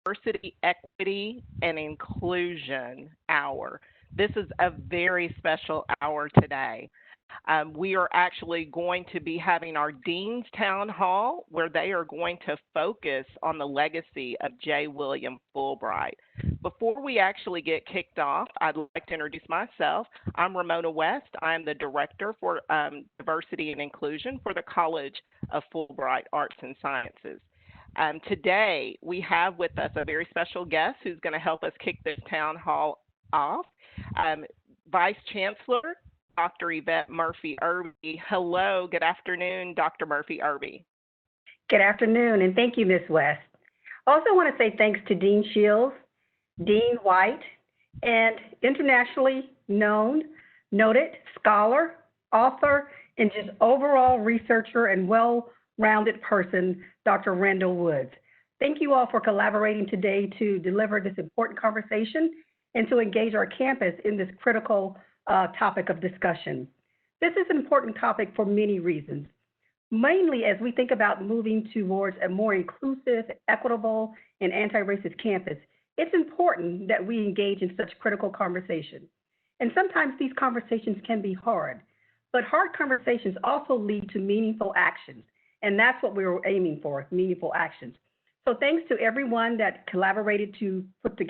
Diversity, Equity, and Inclusion Hour. This is a very special hour today. We are actually going to be having our Dean's Town Hall where they are going to focus on the legacy of J. William Fulbright. Before we actually get kicked off, I'd like to introduce myself. I'm Romona West. I'm the Director for Diversity and Inclusion for the College of Fulbright Arts and Sciences. Today, we have with us a very special guest who's going to help us kick this town hall off. Vice Chancellor, Dr. Yvette Murphy-Irby. Hello, good afternoon, Dr. Murphy-Irby. Good afternoon, and thank you, Ms. West. I also want to say thanks to Dean Shields, Dean White, and internationally known, noted scholar, author, and just overall researcher and well-rounded person, Dr. Randall Woods. Thank you all for collaborating today to deliver this important conversation and to engage our campus in this critical topic of discussion. This is an important topic for many reasons, mainly as we think about moving towards a more inclusive, equitable, and anti-racist campus. It's important that we engage in such critical conversations. And sometimes these conversations can be hard, but hard conversations also lead to meaningful actions. And that's what we were aiming for, meaningful actions. So thanks to everyone that collaborated to put the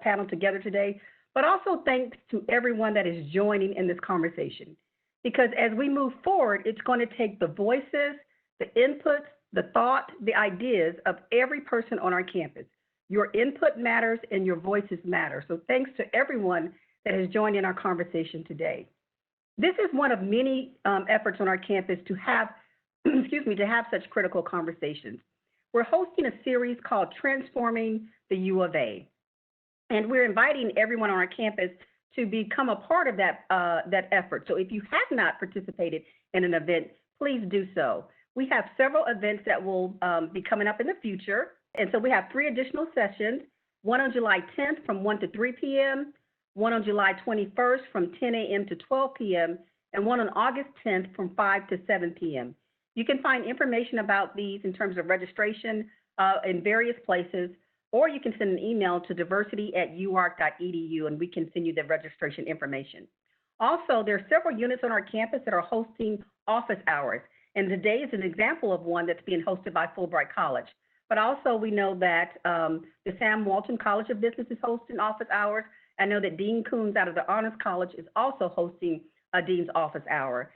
panel together today, but also thanks to everyone that is joining in this conversation. Because as we move forward, it's going to take the voices, the inputs, the thought, the ideas of every person on our campus. Your input matters and your voices matter. So thanks to everyone that has joined in our conversation today. This is one of many efforts on our campus to have, to have such critical conversations. We're hosting a series called Transforming the U of A. And we're inviting everyone on our campus to become a part of that effort. So if you have not participated in an event, please do so. We have several events that will be coming up in the future. And so we have 3 additional sessions, one on July 10th from 1 to 3 p.m., one on July 21st from 10 a.m. to 12 p.m., and one on August 10th from 5 to 7 p.m. You can find information about these in terms of registration in various places, or you can send an email to diversity@uark.edu and we can send you the registration information. Also, there are several units on our campus that are hosting office hours, and today is an example of one that's being hosted by Fulbright College. But also we know that the Sam Walton College of Business is hosting office hours. I know that Dean Coons out of the Honors College is also hosting a Dean's Office Hour.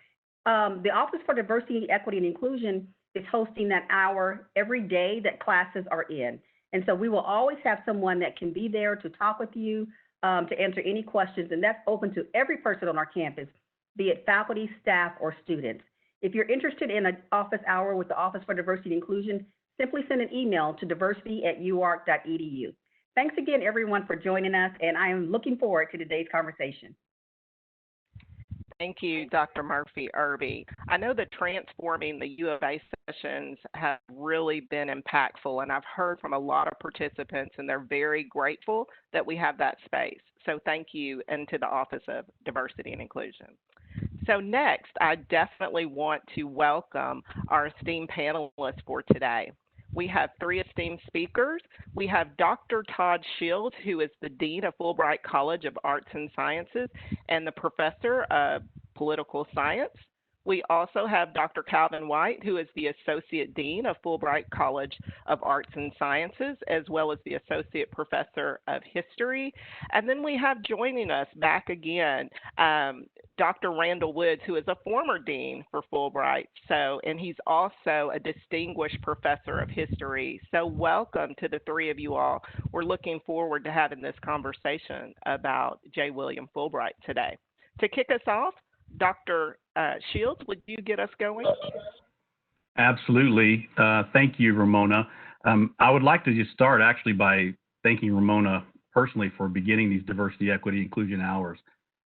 The Office for Diversity, Equity, and Inclusion is hosting that hour every day that classes are in. And so we will always have someone that can be there to talk with you, to answer any questions, and that's open to every person on our campus, be it faculty, staff, or students. If you're interested in an office hour with the Office for Diversity and Inclusion, simply send an email to diversity@uark.edu. Thanks again, everyone, for joining us, and I am looking forward to today's conversation. Thank you, Dr. Murphy-Irby. I know that Transforming the U of A sessions have really been impactful, and I've heard from a lot of participants, and they're very grateful that we have that space. So thank you, and to the Office of Diversity and Inclusion. So next, I definitely want to welcome our esteemed panelists for today. We have 3 esteemed speakers. We have Dr. Todd Shields, who is the Dean of Fulbright College of Arts and Sciences and the Professor of Political Science. We also have Dr. Calvin White, who is the Associate Dean of Fulbright College of Arts and Sciences, as well as the Associate Professor of History. And then we have joining us back again, Dr. Randall Woods, who is a former Dean for Fulbright, and he's also a distinguished Professor of History. So welcome to the 3 of you all. We're looking forward to having this conversation about J. William Fulbright today. To kick us off, Dr. Shields, would you get us going? Absolutely. Thank you, Romona. I would like to just start actually by thanking Romona personally for beginning these diversity, equity, inclusion hours.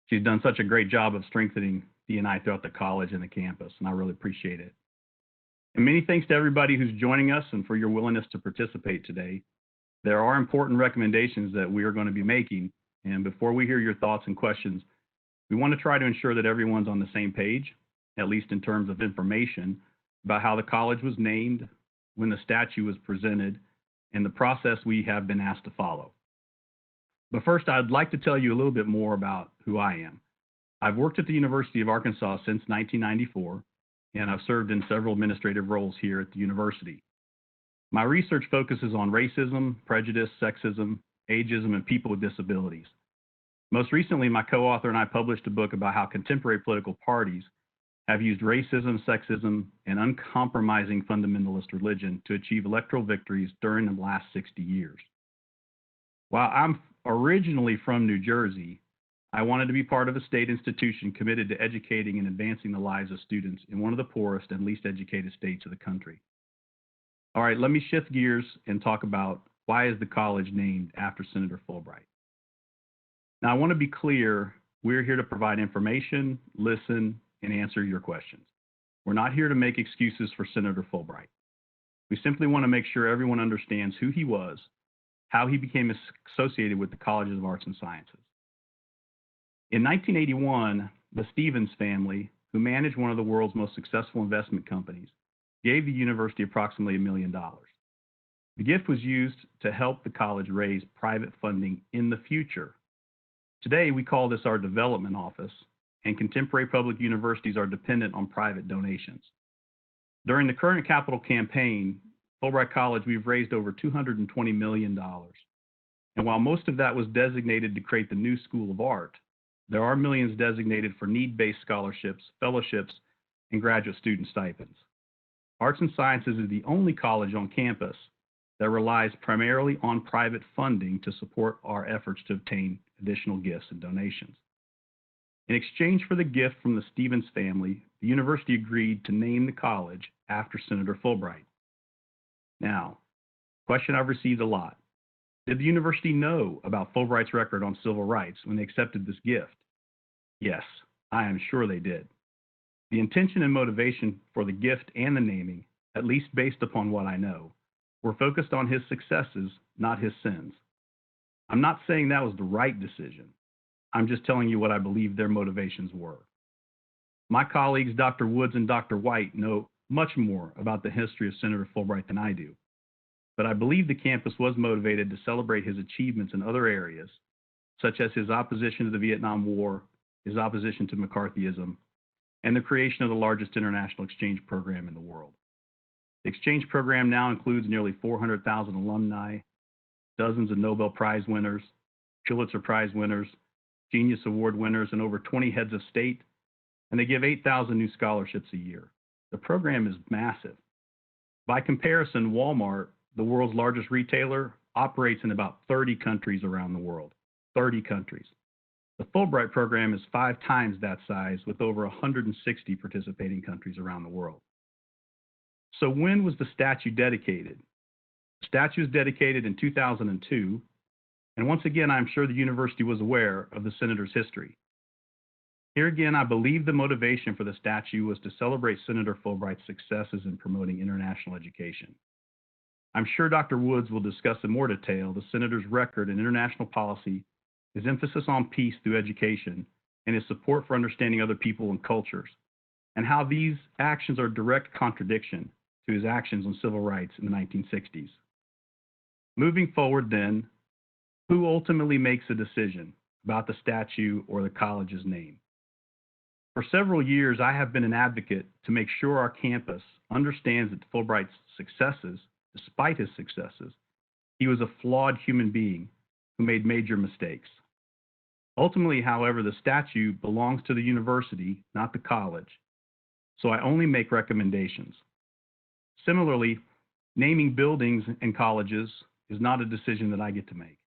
She's done such a great job of strengthening D&I throughout the college and the campus, and I really appreciate it. And many thanks to everybody who's joining us and for your willingness to participate today. There are important recommendations that we are going to be making, and before we hear your thoughts and questions, we want to try to ensure that everyone's on the same page, at least in terms of information about how the college was named, when the statute was presented, and the process we have been asked to follow. But first, I'd like to tell you a little bit more about who I am. I've worked at the University of Arkansas since 1994, and I've served in several administrative roles here at the university. My research focuses on racism, prejudice, sexism, ageism, and people with disabilities. Most recently, my co-author and I published a book about how contemporary political parties have used racism, sexism, and uncompromising fundamentalist religion to achieve electoral victories during the last 60 years. While I'm originally from New Jersey, I wanted to be part of a state institution committed to educating and advancing the lives of students in one of the poorest and least educated states of the country. All right, let me shift gears and talk about why is the college named after Senator Fulbright. Now, I want to be clear, we're here to provide information, listen, and answer your questions. We're not here to make excuses for Senator Fulbright. We simply want to make sure everyone understands who he was, how he became associated with the Colleges of Arts and Sciences. In 1981, the Stevens family, who managed one of the world's most successful investment companies, gave the university approximately $1 million. The gift was used to help the college raise private funding in the future. Today, we call this our development office, and contemporary public universities are dependent on private donations. During the current capital campaign, Fulbright College, we've raised over $220 million. And while most of that was designated to create the new School of Art, there are millions designated for need-based scholarships, fellowships, and graduate student stipends. Arts and Sciences is the only college on campus that relies primarily on private funding to support our efforts to obtain additional gifts and donations. In exchange for the gift from the Stevens family, the university agreed to name the college after Senator Fulbright. Now, question I've received a lot. Did the university know about Fulbright's record on civil rights when they accepted this gift? Yes, I am sure they did. The intention and motivation for the gift and the naming, at least based upon what I know, were focused on his successes, not his sins. I'm not saying that was the right decision. I'm just telling you what I believe their motivations were. My colleagues, Dr. Woods and Dr. White, know much more about the history of Senator Fulbright than I do. But I believe the campus was motivated to celebrate his achievements in other areas, such as his opposition to the Vietnam War, his opposition to McCarthyism, and the creation of the largest international exchange program in the world. The exchange program now includes nearly 400,000 alumni, dozens of Nobel Prize winners, Pulitzer Prize winners, Genius Award winners, and over 20 heads of state, and they give 8,000 new scholarships a year. The program is massive. By comparison, Walmart, the world's largest retailer, operates in about 30 countries around the world. 30 countries. The Fulbright program is 5 times that size, with over 160 participating countries around the world. So when was the statue dedicated? The statue was dedicated in 2002, and once again, I'm sure the university was aware of the senator's history. Here again, I believe the motivation for the statue was to celebrate Senator Fulbright's successes in promoting international education. I'm sure Dr. Woods will discuss in more detail the senator's record in international policy, his emphasis on peace through education, and his support for understanding other people and cultures, and how these actions are direct contradiction to his actions on civil rights in the 1960s. Moving forward then, who ultimately makes a decision about the statue or the college's name? For several years, I have been an advocate to make sure our campus understands that Fulbright's successes, despite his successes, he was a flawed human being who made major mistakes. Ultimately, however, the statue belongs to the university, not the college, so I only make recommendations. Similarly, naming buildings and colleges is not a decision that I get to make.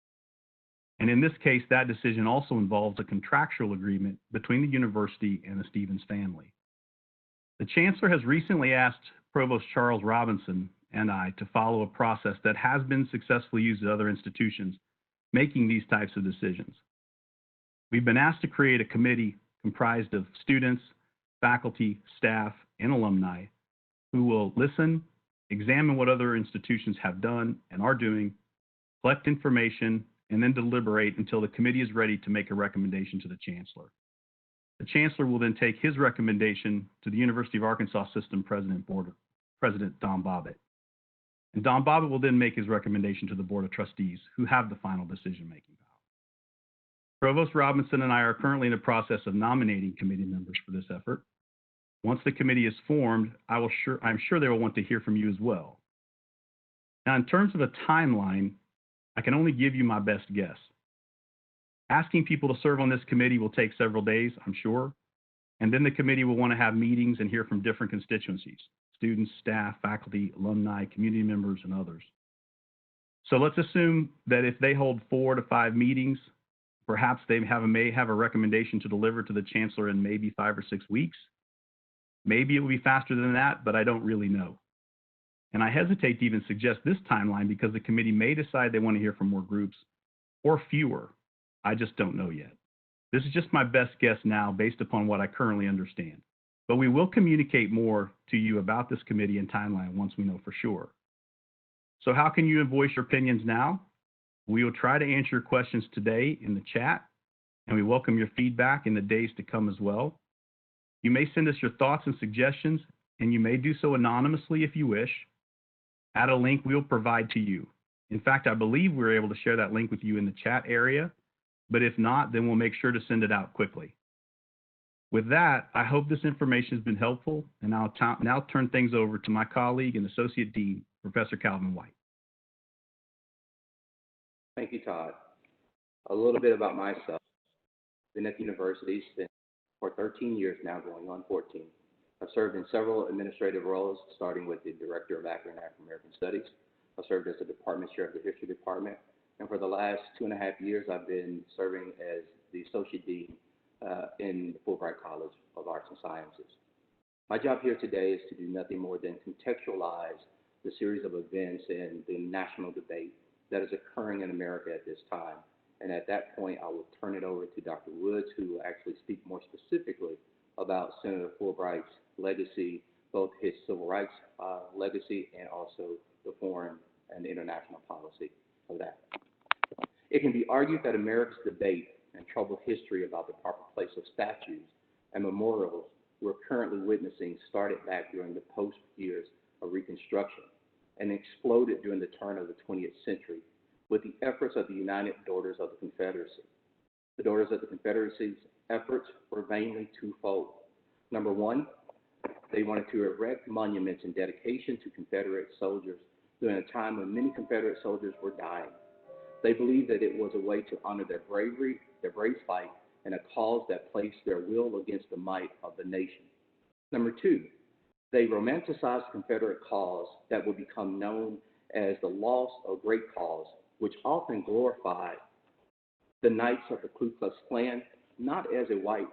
And in this case, that decision also involves a contractual agreement between the university and the Stevens family. The chancellor has recently asked Provost Charles Robinson and I to follow a process that has been successfully used at other institutions making these types of decisions. We've been asked to create a committee comprised of students, faculty, staff, and alumni who will listen, examine what other institutions have done and are doing, collect information, and then deliberate until the committee is ready to make a recommendation to the chancellor. The chancellor will then take his recommendation to the University of Arkansas System President Don Bobbitt. And Don Bobbitt will then make his recommendation to the Board of Trustees, who have the final decision-making power. Provost Robinson and I are currently in the process of nominating committee members for this effort. Once the committee is formed, I'm sure they will want to hear from you as well. Now, in terms of a timeline, I can only give you my best guess. Asking people to serve on this committee will take several days, I'm sure, and then the committee will want to have meetings and hear from different constituencies: students, staff, faculty, alumni, community members, and others. So let's assume that if they hold 4 to 5 meetings, perhaps they may have a recommendation to deliver to the chancellor in maybe 5 or 6 weeks. Maybe it will be faster than that, but I don't really know. And I hesitate to even suggest this timeline because the committee may decide they want to hear from more groups or fewer. I just don't know yet. This is just my best guess now based upon what I currently understand. But we will communicate more to you about this committee and timeline once we know for sure. So how can you voice your opinions now? We will try to answer your questions today in the chat, and we welcome your feedback in the days to come as well. You may send us your thoughts and suggestions, and you may do so anonymously if you wish, at a link we will provide to you. In fact, I believe we're able to share that link with you in the chat area, but if not, then we'll make sure to send it out quickly. With that, I hope this information has been helpful, and I'll now turn things over to my colleague and Associate Dean, Professor Calvin White. Thank you, Todd. A little bit about myself. I've been at the university for 13 years now, going on 14. I've served in several administrative roles, starting with the Director of African American Studies. I've served as the Department Chair of the History Department. And for the last 2.5 years, I've been serving as the Associate Dean in the Fulbright College of Arts and Sciences. My job here today is to do nothing more than contextualize the series of events and the national debate that is occurring in America at this time. And at that point, I will turn it over to Dr. Woods, who will actually speak more specifically about Senator Fulbright's legacy, both his civil rights legacy and also the foreign and international policy of that. It can be argued that America's debate and troubled history about the proper place of statues and memorials we're currently witnessing started back during the post-years of Reconstruction and exploded during the turn of the 20th century with the efforts of the United Daughters of the Confederacy. The Daughters of the Confederacy's efforts were mainly twofold. Number one, they wanted to erect monuments in dedication to Confederate soldiers during a time when many Confederate soldiers were dying. They believed that it was a way to honor their bravery, their brave fight, and a cause that placed their will against the might of the nation. Number two, they romanticized the Confederate cause that would become known as the lost or great cause, which often glorified the Knights of the Ku Klux Klan, not as a white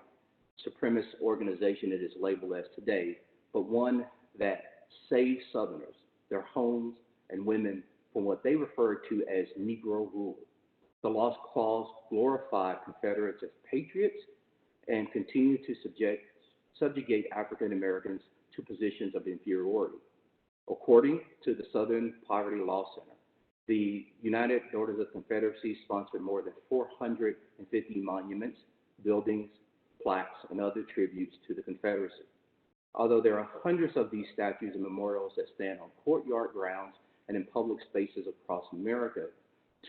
supremacist organization it is labeled as today, but one that saved Southerners, their homes, and women from what they referred to as Negro rule. The Lost Cause glorified Confederates as patriots and continued to subjugate African Americans to positions of inferiority. According to the Southern Poverty Law Center, the United Daughters of the Confederacy sponsored more than 450 monuments, buildings, plaques, and other tributes to the Confederacy. Although there are hundreds of these statues and memorials that stand on courtyard grounds and in public spaces across America,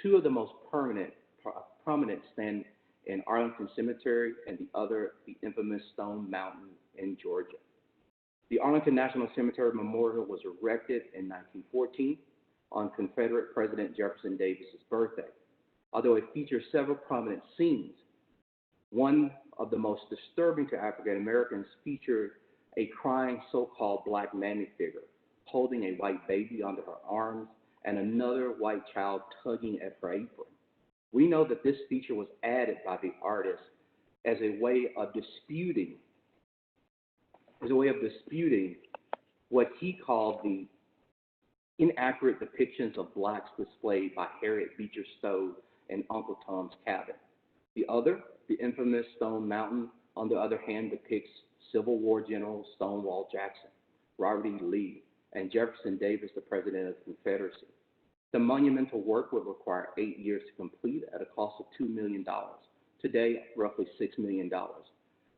two of the most prominent stand in Arlington Cemetery and the other, the infamous Stone Mountain in Georgia. The Arlington National Cemetery Memorial was erected in 1914 on Confederate President Jefferson Davis's birthday. Although it features several prominent scenes, one of the most disturbing to African Americans featured a crying so-called black mammy figure holding a white baby under her arms and another white child tugging at her apron. We know that this feature was added by the artist as a way of disputing what he called the inaccurate depictions of blacks displayed by Harriet Beecher Stowe in Uncle Tom's Cabin. The other, the infamous Stone Mountain, on the other hand, depicts Civil War General Stonewall Jackson, Robert E. Lee, and Jefferson Davis, the President of the Confederacy. The monumental work would require 8 years to complete at a cost of $2 million. Today, roughly $6 million.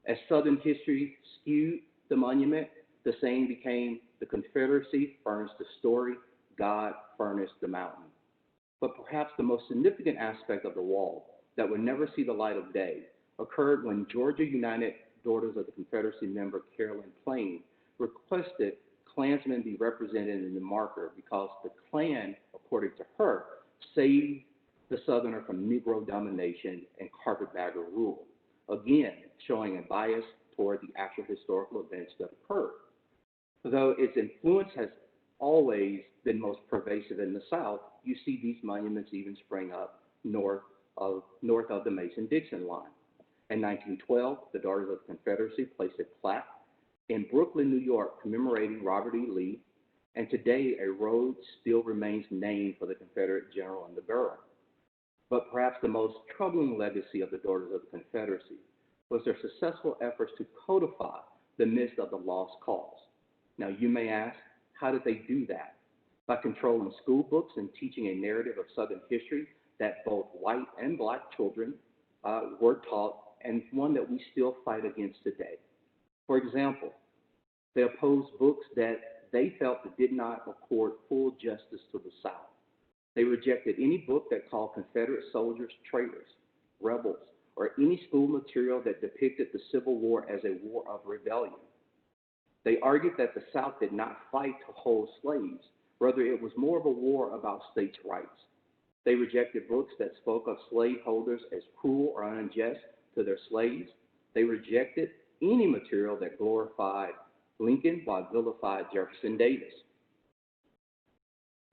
As Southern history skewed the monument, the saying became, the Confederacy furnished the story, God furnished the mountain. But perhaps the most significant aspect of the wall that would never see the light of day occurred when Georgia United Daughters of the Confederacy member Carolyn Plain requested Klansmen be represented in the marker because the Klan, according to her, saved the Southerner from Negro domination and carpetbagger rule, again showing a bias toward the actual historical events that occurred. Though its influence has always been most pervasive in the South, you see these monuments even spring up north of the Mason-Dixon line. In 1912, the Daughters of the Confederacy placed a plaque in Brooklyn, New York, commemorating Robert E. Lee, and today a road still remains named for the Confederate general in the borough. But perhaps the most troubling legacy of the Daughters of the Confederacy was their successful efforts to codify the myth of the lost cause. Now, you may ask, how did they do that? By controlling school books and teaching a narrative of Southern history that both white and black children were taught, and one that we still fight against today. For example, they opposed books that they felt that did not accord full justice to the South. They rejected any book that called Confederate soldiers traitors, rebels, or any school material that depicted the Civil War as a war of rebellion. They argued that the South did not fight to hold slaves, rather it was more of a war about states' rights. They rejected books that spoke of slaveholders as cruel or unjust to their slaves. They rejected any material that glorified Lincoln while vilified Jefferson Davis.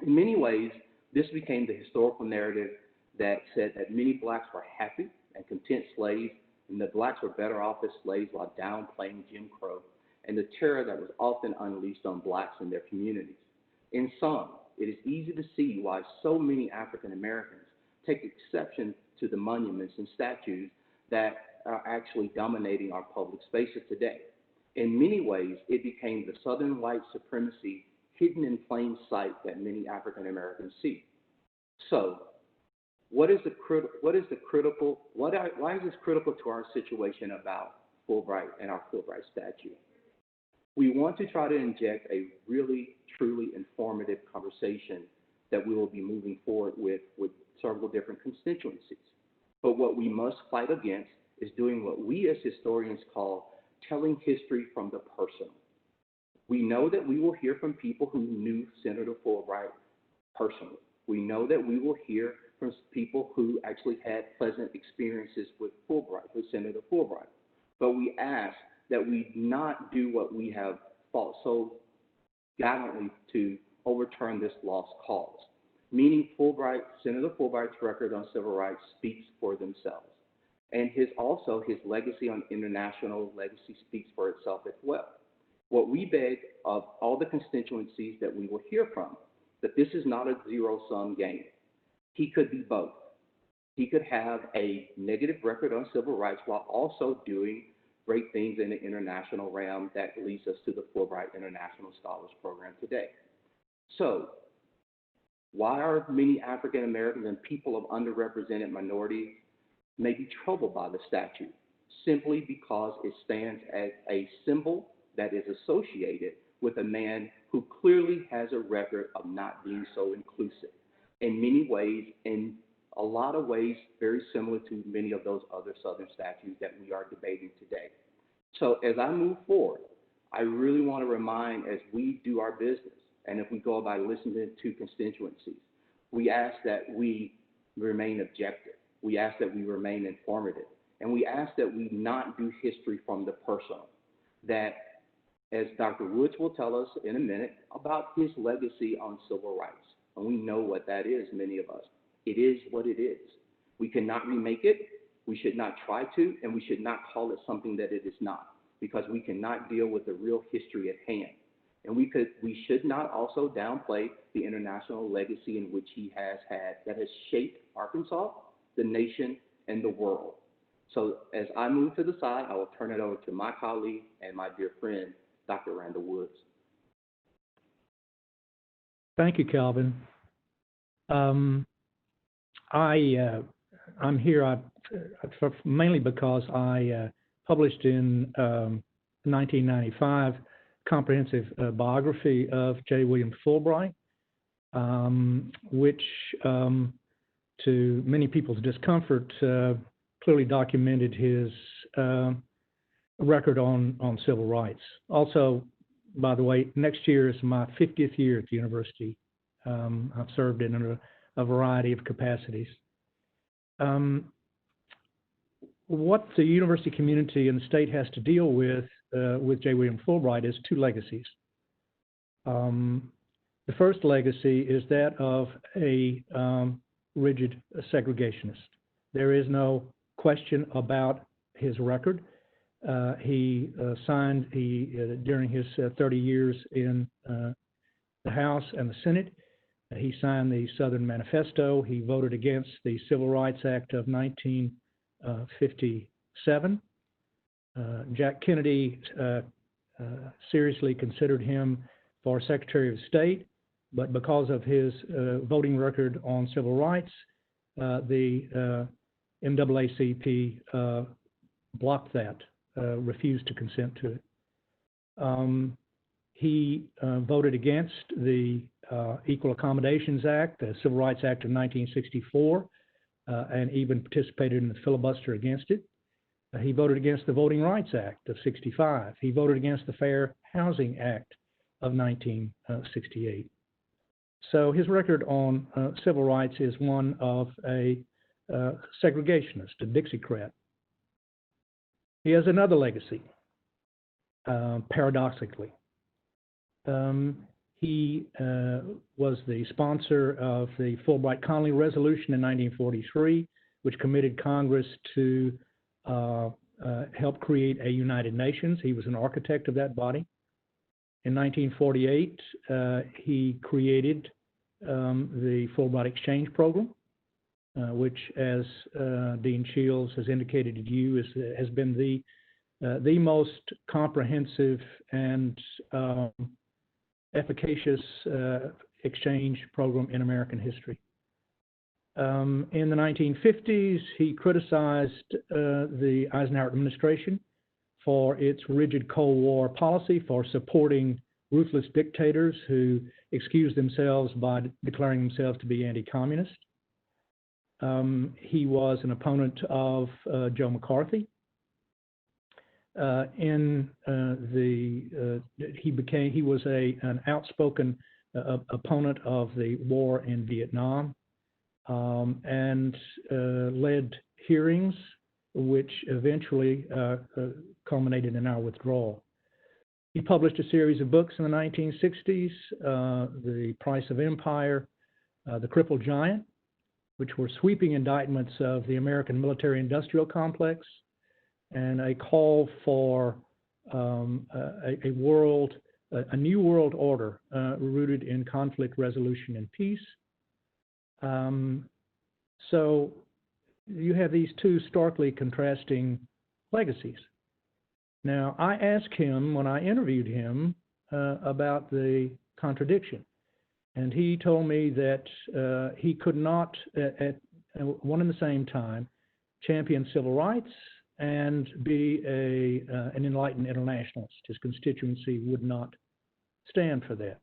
In many ways, this became the historical narrative that said that many blacks were happy and content slaves, and that blacks were better off as slaves while downplaying Jim Crow and the terror that was often unleashed on blacks in their communities. In sum, it is easy to see why so many African Americans take exception to the monuments and statues that are actually dominating our public spaces today. In many ways, it became the Southern white supremacy hidden in plain sight that many African Americans see. So, why is this critical to our situation about Fulbright and our Fulbright statute? We want to try to inject a really, truly informative conversation that we will be moving forward with several different constituencies. But what we must fight against is doing what we as historians call telling history from the personal. We know that we will hear from people who knew Senator Fulbright personally. We know that we will hear from people who actually had pleasant experiences with Senator Fulbright. But we ask that we not do what we have fought so gallantly to overturn this lost cause, meaning Senator Fulbright's record on civil rights speaks for themselves. And his legacy on international legacy speaks for itself as well. What we beg of all the constituencies that we will hear from, that this is not a zero-sum game. He could be both. He could have a negative record on civil rights while also doing great things in the international realm that leads us to the Fulbright International Scholars Program today. So, why are many African Americans and people of underrepresented minorities may be troubled by the statute? Simply because it stands as a symbol that is associated with a man who clearly has a record of not being so inclusive. In many ways, in a lot of ways, very similar to many of those other Southern statutes that we are debating today. So as I move forward, I really want to remind, as we do our business, and if we go by listening to constituencies, we ask that we remain objective. We ask that we remain informative. And we ask that we not do history from the personal. That, as Dr. Woods will tell us in a minute, about his legacy on civil rights. And we know what that is, many of us. It is what it is. We cannot remake it. We should not try to, and we should not call it something that it is not, because we cannot deal with the real history at hand. And we should not also downplay the international legacy in which he has had that has shaped Arkansas, the nation, and the world. So as I move to the side, I will turn it over to my colleague and my dear friend, Dr. Randall Woods. Thank you, Calvin. I'm here mainly because I published in 1995 comprehensive biography of J. William Fulbright, which, to many people's discomfort, clearly documented his record on civil rights. Also, by the way, next year is my 50th year at the university. I've served in a variety of capacities. What the university community and the state has to deal with J. William Fulbright is two legacies. The first legacy is that of a rigid segregationist. There is no question about his record. He signed, during his 30 years in the House and the Senate, he signed the Southern Manifesto. He voted against the Civil Rights Act of 1957. Jack Kennedy seriously considered him for Secretary of State, but because of his voting record on civil rights, the NAACP blocked that, refused to consent to it. He voted against the Equal Accommodations Act, the Civil Rights Act of 1964, and even participated in the filibuster against it. He voted against the Voting Rights Act of 65. He voted against the Fair Housing Act of 1968. So his record on civil rights is one of a segregationist, a Dixiecrat. He has another legacy, paradoxically. He was the sponsor of the Fulbright College Resolution in 1943, which committed Congress to help create a United Nations. He was an architect of that body. In 1948, he created the Fulbright Exchange Program, which, as Dean Shields has indicated to you, has been the most comprehensive and efficacious exchange program in American history. In the 1950s, he criticized the Eisenhower administration for its rigid Cold War policy, for supporting ruthless dictators who excused themselves by declaring themselves to be anti-communist. He was an opponent of Joe McCarthy. He was an outspoken opponent of the war in Vietnam, and led hearings which eventually culminated in our withdrawal. He published a series of books in the 1960s, The Price of Empire, The Crippled Giant, which were sweeping indictments of the American military-industrial complex, and a call for a new world order rooted in conflict resolution and peace. So you have these two starkly contrasting legacies. Now, I asked him when I interviewed him about the contradiction, and he told me that he could not, at one and the same time, champion civil rights and be an enlightened internationalist. His constituency would not stand for that.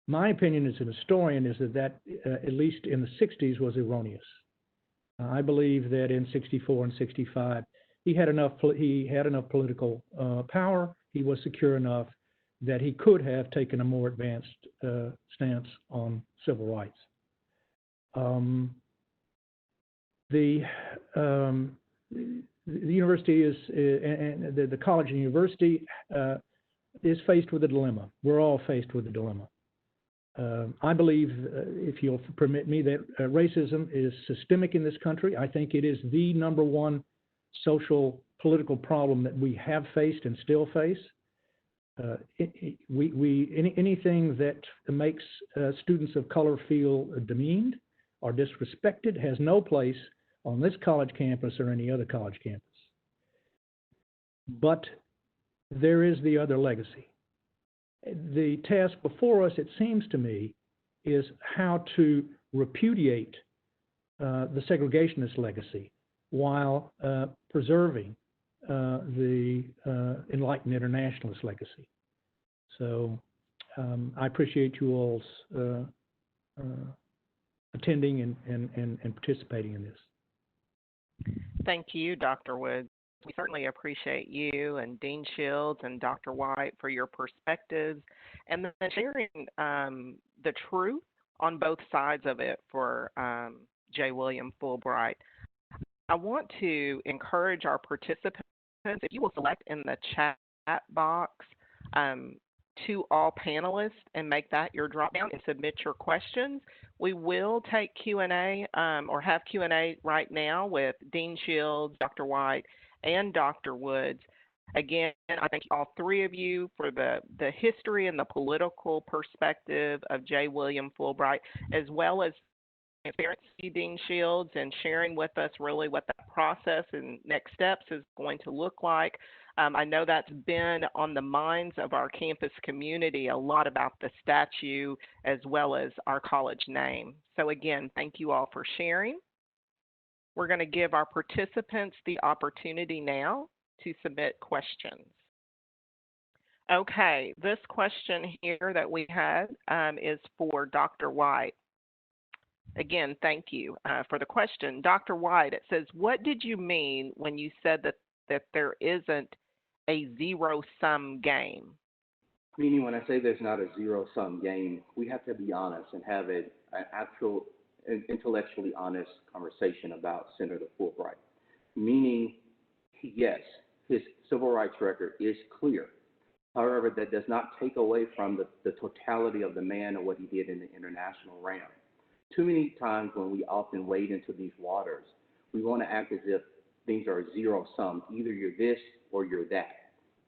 My opinion as an historian is that at least in the 60s, was erroneous. I believe that in 64 and 65, he had enough political power, he was secure enough that he could have taken a more advanced stance on civil rights. The university is, and the college and university is faced with a dilemma. We're all faced with a dilemma. I believe, if you'll permit me, that racism is systemic in this country. I think it is the number one social, political problem that we have faced and still face. Anything that makes students of color feel demeaned or disrespected has no place on this college campus or any other college campus. But there is the other legacy. The task before us, it seems to me, is how to repudiate the segregationist legacy while preserving the enlightened internationalist legacy. So I appreciate you all's attending and participating in this. Thank you, Dr. Woods. We certainly appreciate you and Dean Shields and Dr. White for your perspectives and then sharing the truth on both sides of it for J. William Fulbright. I want to encourage our participants, if you will select in the chat box to all panelists and make that your drop down and submit your questions. We will take Q&A or have Q&A right now with Dean Shields, Dr. White, and Dr. Woods. Again, I thank all three of you for the history and the political perspective of J. William Fulbright, as well as transparency, Dean Shields, and sharing with us really what that process and next steps is going to look like. I know that's been on the minds of our campus community a lot about the statute as well as our college name. So again, thank you all for sharing. We're going to give our participants the opportunity now to submit questions. Okay, this question here that we had is for Dr. White. Again, thank you for the question. Dr. White, it says, what did you mean when you said that there isn't a zero-sum game? Meaning when I say there's not a zero-sum game, we have to be honest and have an actual intellectually honest conversation about Senator Fulbright. Meaning, yes, his civil rights record is clear. However, that does not take away from the totality of the man and what he did in the international realm. Too many times when we often wade into these waters, we want to act as if things are zero-sum. Either you're this or you're that.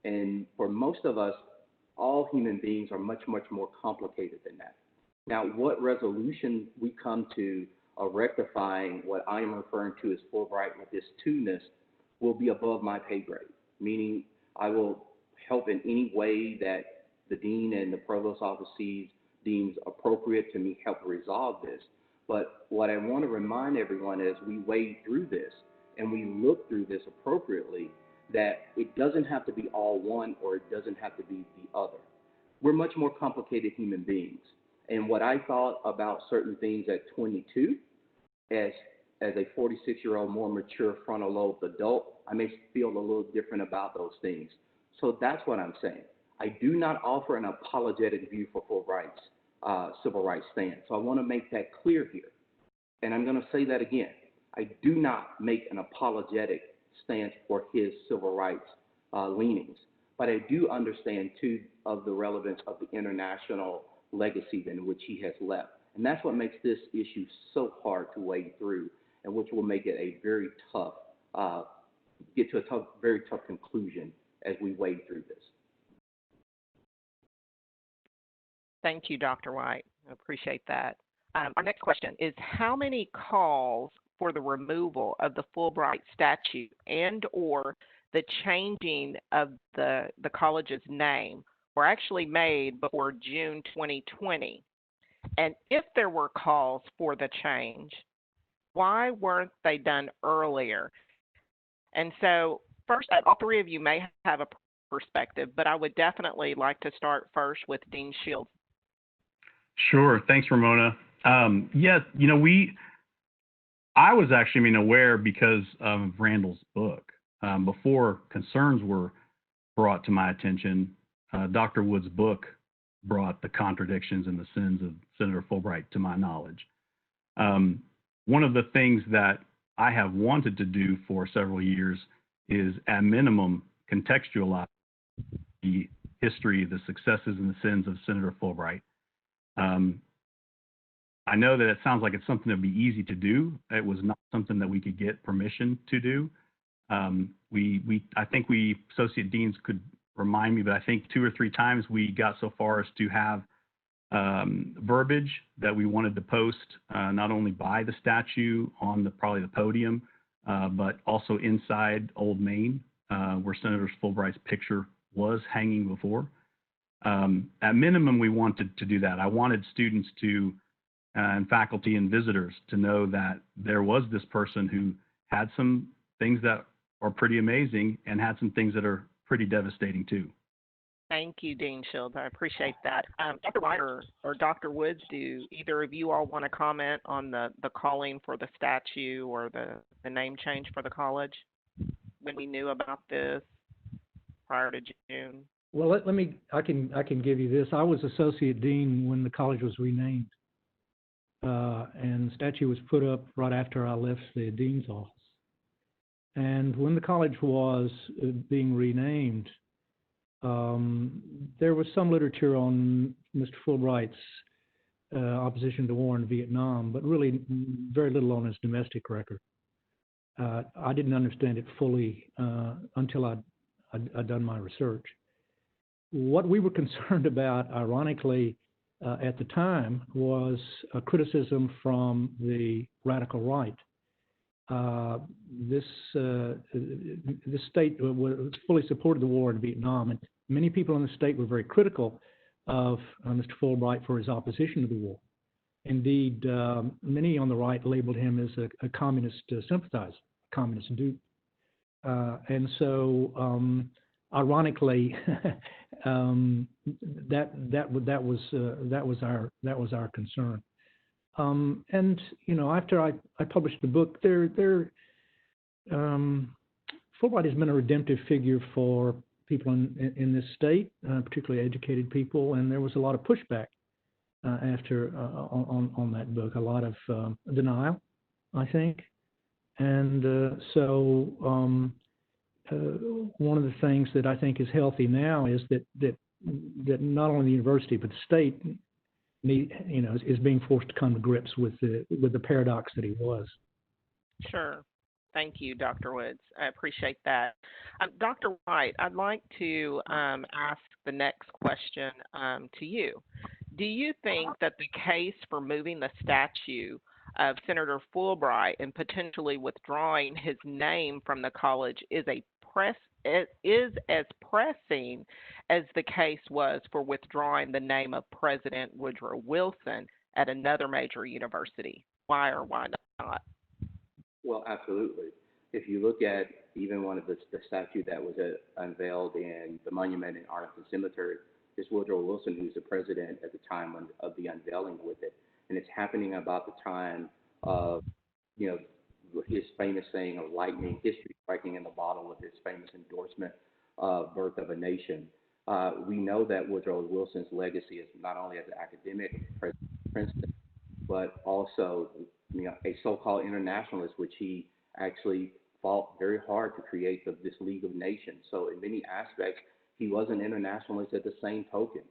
And for most of us, all human beings are much, much more complicated than that. Now, what resolution we come to rectifying what I am referring to as Fulbright with this two-ness will be above my pay grade, meaning I will help in any way that the dean and the provost office deems appropriate to me help resolve this. But what I want to remind everyone as we wade through this and we look through this appropriately, that it doesn't have to be all one or it doesn't have to be the other. We're much more complicated human beings. And what I thought about certain things at 22, as a 46-year-old, more mature frontal lobe adult, I may feel a little different about those things. So that's what I'm saying. I do not offer an apologetic view for Fulbright's civil rights stance. So I want to make that clear here. And I'm going to say that again. I do not make an apologetic stance for his civil rights leanings. But I do understand, too, of the relevance of the international legacy in which he has left. And that's what makes this issue so hard to wade through, and which will make it a very tough, get to a very tough conclusion as we wade through this. Thank you, Dr. White. I appreciate that. Our next question is, how many calls for the removal of the Fulbright statute and or the changing of the college's name were actually made before June 2020? And if there were calls for the change, why weren't they done earlier? And so first, all three of you may have a perspective, but I would definitely like to start first with Dean Shields. Sure. Thanks, Romona. Yes, you know, I was actually aware because of Randall's book. Before concerns were brought to my attention, Dr. Woods' book brought the contradictions and the sins of Senator Fulbright to my knowledge. One of the things that I have wanted to do for several years is, at minimum, contextualize the history, the successes and the sins of Senator Fulbright. I know that it sounds like it's something that would be easy to do. It was not something that we could get permission to do. I think we associate deans could remind me, but I think 2 or 3 times we got so far as to have verbiage that we wanted to post, not only by the statue on probably the podium, but also inside Old Main, where Senator Fulbright's picture was hanging before. At minimum, we wanted to do that. I wanted students to, and faculty and visitors to know that there was this person who had some things that are pretty amazing and had some things that are pretty devastating too. Thank you, Dean Shields. I appreciate that. Dr. White or Dr. Woods, do either of you all want to comment on the calling for the statue or the name change for the college when we knew about this prior to June? Well, I can give you this. I was associate dean when the college was renamed, and the statue was put up right after I left the dean's office. And when the college was being renamed, there was some literature on Mr. Fulbright's opposition to war in Vietnam, but really very little on his domestic record. I didn't understand it fully until I'd done my research. What we were concerned about, ironically, at the time was a criticism from the radical right. This state fully supported the war in Vietnam, and many people in the state were very critical of Mr. Fulbright for his opposition to the war. Indeed, many on the right labeled him as a communist sympathizer, communist dupe. And so, ironically, that was our concern. And after I published the book, Fulbright has been a redemptive figure for people in this state, particularly educated people, and there was a lot of pushback after on that book, a lot of denial, I think, and so one of the things that I think is healthy now is that not only the university but the state is being forced to come to grips with the paradox that he was. Sure. Thank you, Dr. Woods. I appreciate that. Dr. White, I'd like to ask the next question to you. Do you think that the case for moving the statue of Senator Fulbright and potentially withdrawing his name from the college is as pressing as the case was for withdrawing the name of President Woodrow Wilson at another major university? Why or why not? Well, absolutely. If you look at even one of the statue that was unveiled in the monument in Arlington Cemetery, it's Woodrow Wilson who's the president at the time of the unveiling with it. And it's happening about the time of, his famous saying of lightning, history striking in the bottle with his famous endorsement of Birth of a Nation. We know that Woodrow Wilson's legacy is not only as an academic president of Princeton, but also a so-called internationalist, which he actually fought very hard to create this League of Nations. So in many aspects, he was an internationalist at the same token.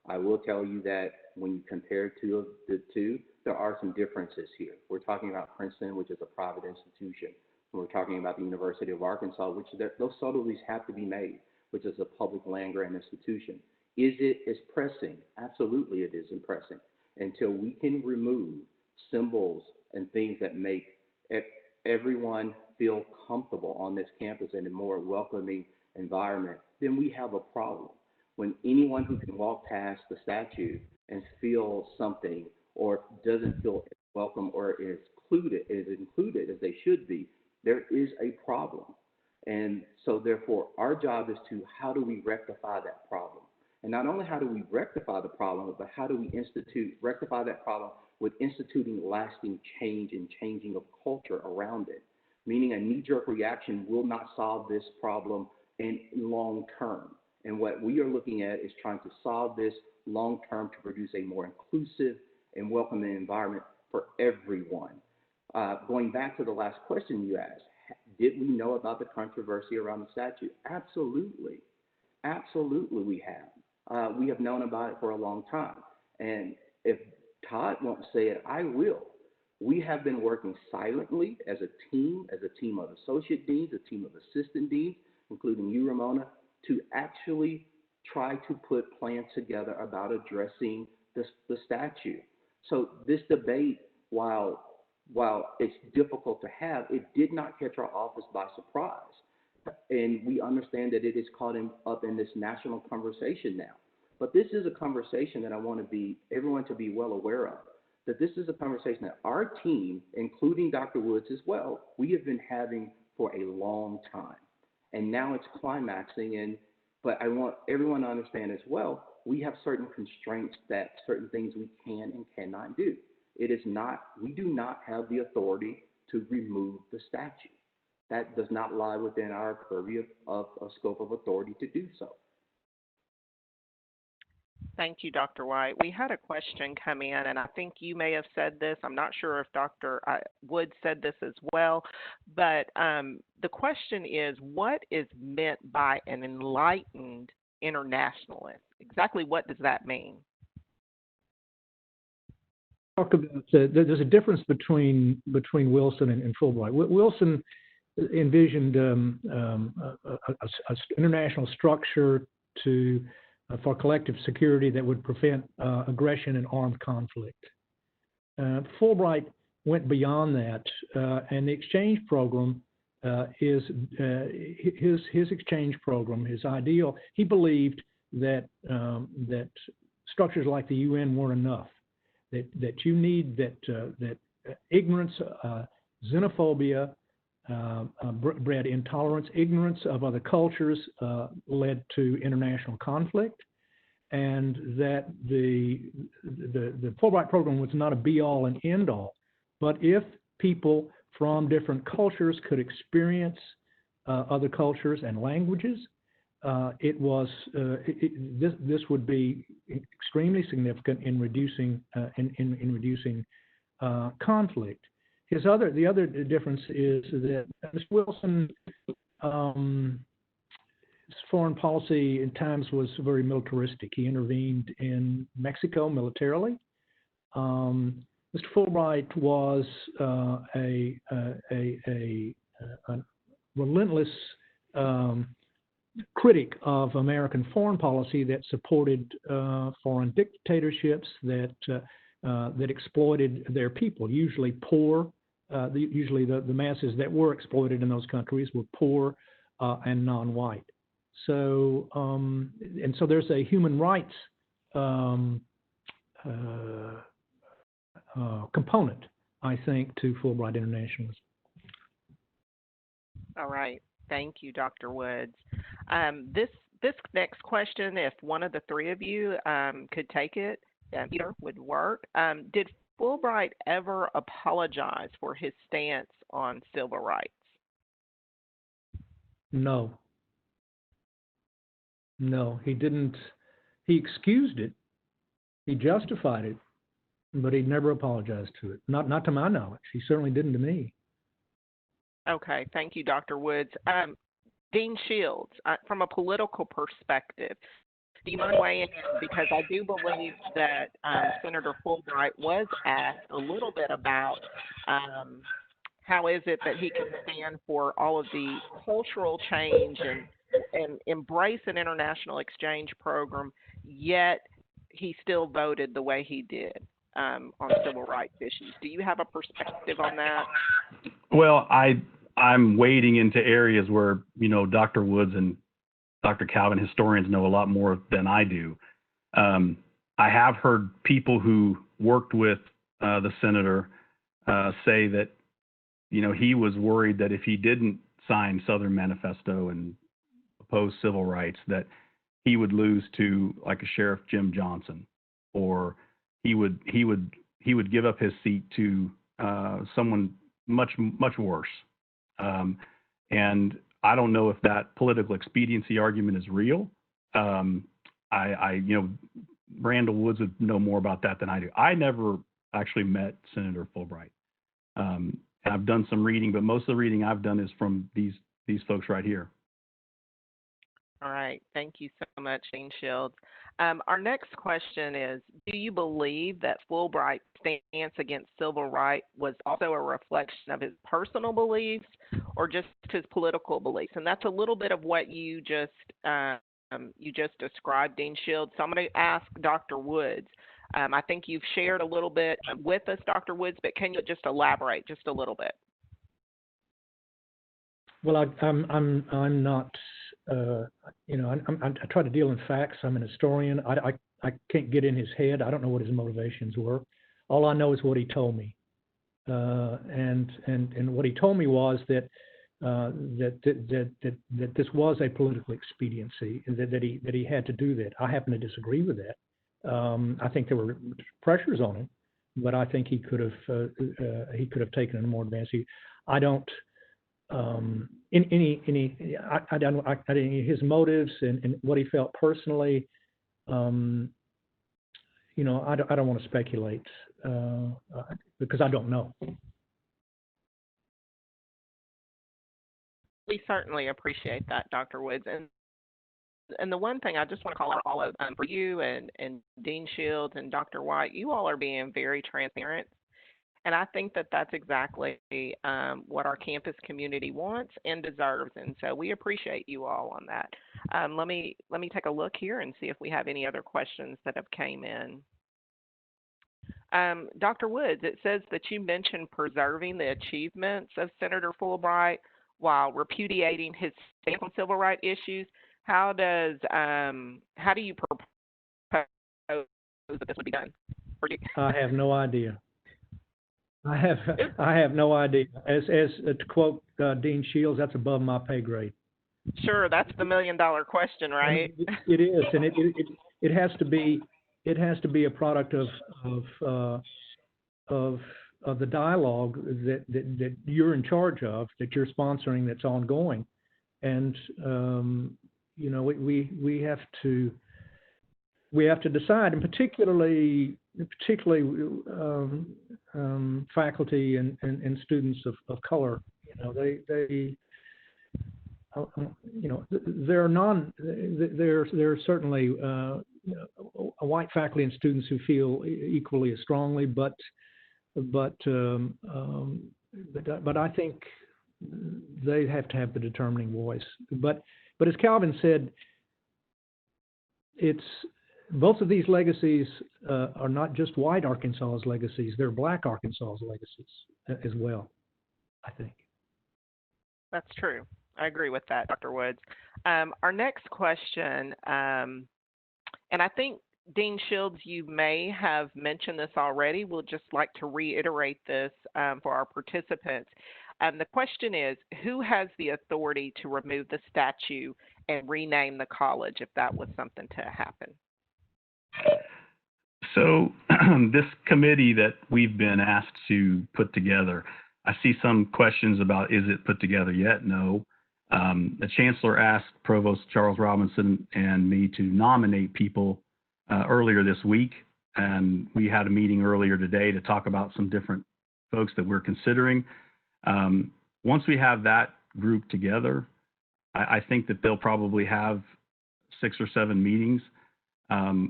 I will tell you that when you compare the two, there are some differences here. We're talking about Princeton, which is a private institution. And we're talking about the University of Arkansas, which those subtleties have to be made, which is a public land-grant institution. Is it as pressing? Absolutely it is pressing. Until we can remove symbols and things that make everyone feel comfortable on this campus in a more welcoming environment, then we have a problem. When anyone who can walk past the statue and feel something or doesn't feel welcome or is included as they should be, there is a problem. And so therefore, our job is how do we rectify that problem? And not only how do we rectify the problem, but how do we rectify that problem with instituting lasting change and changing of culture around it? Meaning a knee-jerk reaction will not solve this problem in long term. And what we are looking at is trying to solve this long term to produce a more inclusive and welcoming environment for everyone. Going back to the last question you asked, did we know about the controversy around the statue? Absolutely. Absolutely we have. We have known about it for a long time. And if Todd won't say it, I will. We have been working silently as a team of associate deans, a team of assistant deans, including you, Romona, to actually try to put plans together about addressing the statute. So this debate, while it's difficult to have, it did not catch our office by surprise. And we understand that it is caught up in this national conversation now. But this is a conversation that I want everyone to be well aware of, that this is a conversation that our team, including Dr. Woods as well, we have been having for a long time. And now it's climaxing, and But I want everyone to understand as well, we have certain constraints that certain things we can and cannot do. We do not have the authority to remove the statute. That does not lie within our purview of a scope of authority to do so. Thank you, Dr. White. We had a question come in, and I think you may have said this. I'm not sure if Dr. Woods said this as well, but the question is, what is meant by an enlightened internationalist? Exactly what does that mean? Talk about there's a difference between Wilson and Fulbright. Wilson envisioned an international structure for collective security that would prevent aggression and armed conflict. Fulbright went beyond that, and the exchange program is his exchange program, his ideal. He believed that structures like the UN weren't enough. That you need that ignorance, xenophobia, bred intolerance, ignorance of other cultures led to international conflict, and that the Fulbright program was not a be-all and end-all, but if people from different cultures could experience other cultures and languages, this would be extremely significant in reducing conflict. The other difference is that Mr. Wilson's foreign policy at times was very militaristic. He intervened in Mexico militarily. Mr. Fulbright was a relentless critic of American foreign policy that supported foreign dictatorships that exploited their people, usually poor. Usually the masses that were exploited in those countries were poor and non-white. So so there's a human rights component, I think, to Fulbright internationalism. All right. Thank you, Dr. Woods. This next question, if one of the three of you could take it, either would work. Did Fulbright ever apologize for his stance on civil rights? No, he didn't. He excused it. He justified it, but he never apologized to it. Not to my knowledge. He certainly didn't to me. Okay, thank you, Dr. Woods. Dean Shields, from a political perspective, do you mind weighing in? Because I do believe that Senator Fulbright was asked a little bit about how is it that he can stand for all of the cultural change and embrace an international exchange program, yet he still voted the way he did on civil rights issues. Do you have a perspective on that? Well, I'm wading into areas where, Dr. Woods and Dr. Calvin, historians, know a lot more than I do. I have heard people who worked with the senator say that, he was worried that if he didn't sign Southern Manifesto and oppose civil rights, that he would lose to like a Sheriff Jim Johnson, or he would give up his seat to someone much worse. And I don't know if that political expediency argument is real. Randall Woods would know more about that than I do. I never actually met Senator Fulbright. I've done some reading, but most of the reading I've done is from these folks right here. All right. Thank you so much, Dean Shields. Our next question is, do you believe that Fulbright's stance against civil rights was also a reflection of his personal beliefs or just his political beliefs? And that's a little bit of what you just described, Dean Shields. So I'm going to ask Dr. Woods. I think you've shared a little bit with us, Dr. Woods, but can you just elaborate just a little bit? Well, I'm not. I try to deal in facts. I'm an historian. I can't get in his head. I don't know what his motivations were. All I know is what he told me. And what he told me was that that this was a political expediency, and that he had to do that. I happen to disagree with that. I think there were pressures on him, but I think he could have taken a more advanced view. I don't his motives and what he felt personally. I don't want to speculate because I don't know. We certainly appreciate that, Dr. Woods. And the one thing I just want to call out all of for you and Dean Shields and Dr. White, you all are being very transparent. And I think that that's exactly what our campus community wants and deserves. And so we appreciate you all on that. Let me take a look here and see if we have any other questions that have came in. Dr. Woods, it says that you mentioned preserving the achievements of Senator Fulbright while repudiating his stance on civil rights issues. How do you propose that this would be done? I have no idea. I have no idea. As to quote Dean Shields, that's above my pay grade. Sure, that's the $1 million question, right? It is, and it has to be a product of the dialogue that you're in charge of, that you're sponsoring, that's ongoing, and we have to decide, and particularly faculty and students of color. There are certainly white faculty and students who feel equally as strongly, but I think they have to have the determining voice. But as Calvin said, both of these legacies are not just white Arkansas's legacies; they're Black Arkansas's legacies as well, I think. That's true. I agree with that, Dr. Woods. Our next question, and I think, Dean Shields, you may have mentioned this already. We'll just like to reiterate this for our participants. The question is, who has the authority to remove the statue and rename the college if that was something to happen? So this committee that we've been asked to put together, I see some questions about, is it put together yet? No. The chancellor asked Provost Charles Robinson and me to nominate people earlier this week, and we had a meeting earlier today to talk about some different folks that we're considering. Once we have that group together, I think that they'll probably have 6 or 7 meetings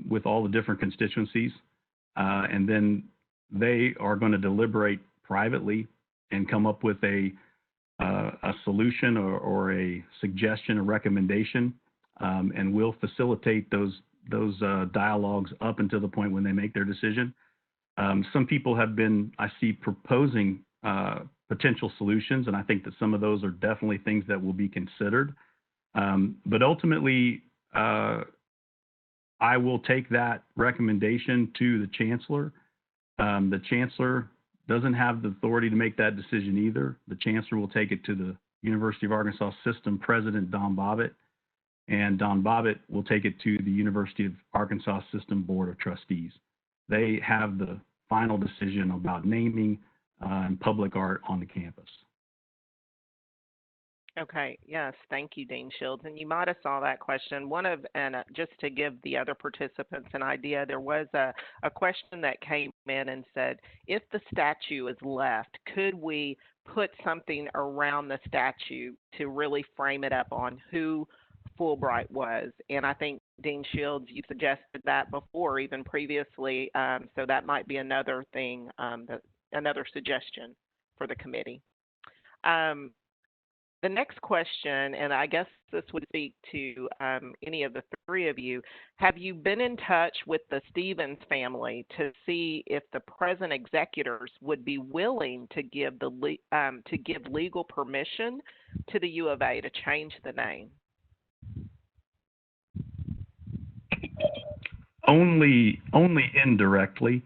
with all the different constituencies, and then they are going to deliberate privately and come up with a solution or a suggestion, a recommendation, and we'll facilitate those dialogues up until the point when they make their decision. Some people have been, I see, proposing potential solutions, and I think that some of those are definitely things that will be considered. But ultimately, I will take that recommendation to the chancellor. The chancellor doesn't have the authority to make that decision either. The chancellor will take it to the University of Arkansas System President, Don Bobbitt, and Don Bobbitt will take it to the University of Arkansas System Board of Trustees. They have the final decision about naming and public art on the campus. Okay, yes, thank you, Dean Shields. And you might have saw that question. Just to give the other participants an idea, there was a question that came in and said, if the statue is left, could we put something around the statue to really frame it up on who Fulbright was? And I think, Dean Shields, you suggested that before, even previously, so that might be another thing, another suggestion for the committee. The next question, and I guess this would speak to any of the three of you, have you been in touch with the Stevens family to see if the present executors would be willing to give legal permission to the U of A to change the name? Only indirectly.